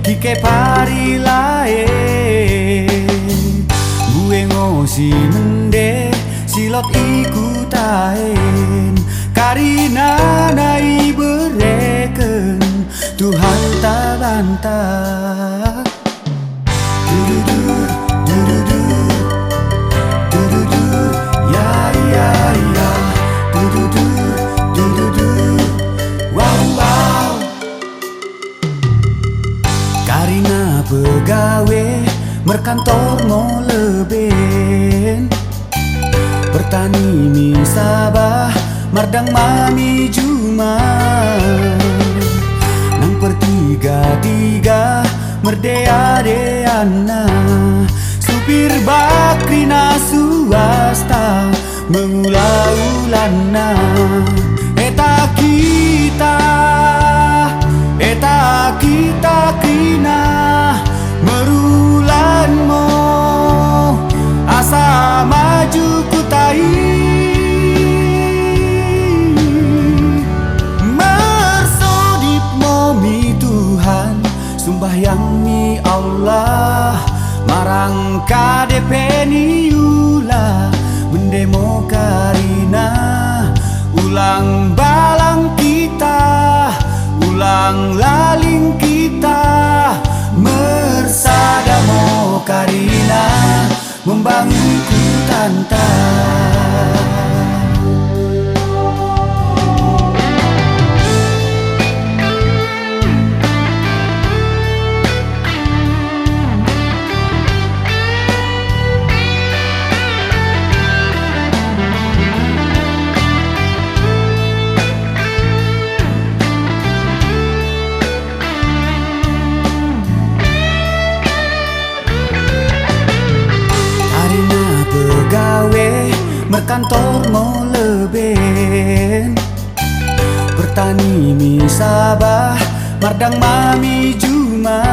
kike pari lain gue ngosi mende silot ikutain karina nai bereken Tuhan tak bantah. Dududur, dududur, dududur, ya ya ya, dududur, dududur, wow wow. Karina pegawe merkantor mau leben bertani mi sabah mardang mami juma nang pertiga-tiga merdea deana supir bakrina swasta mengulah-ulana eta kita krina merulan mo asa maju kutai mersodip momi Tuhan sumbahyang mi Allah marang KDP ni ulah mendemo karina ulang balang kita ulang laling kita mersadamo karina membangun Kutantan. Merkantor mau leben bertani mi sabah mardang mami juma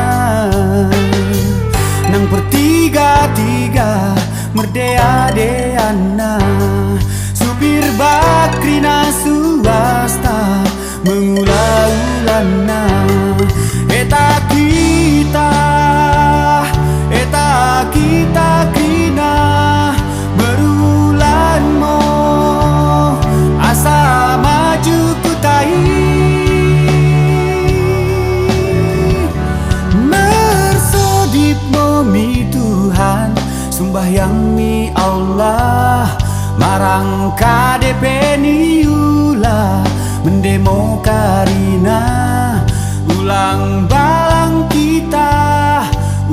nang pertiga-tiga merdea deana supir bakrina swasta mengulah-ulana eta kita krina asa maju kutai mersodip momi Tuhan sumbahyang mi Allah marang KDP ni ulah mendemo karina ulang balang kita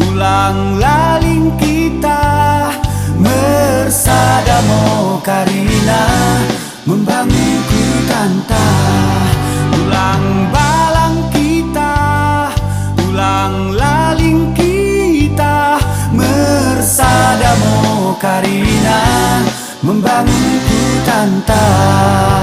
ulang laling kita mersadamo karina membangun Kutantan ulang balang kita ulang laling kita mersadamo karina membangun Kutantan.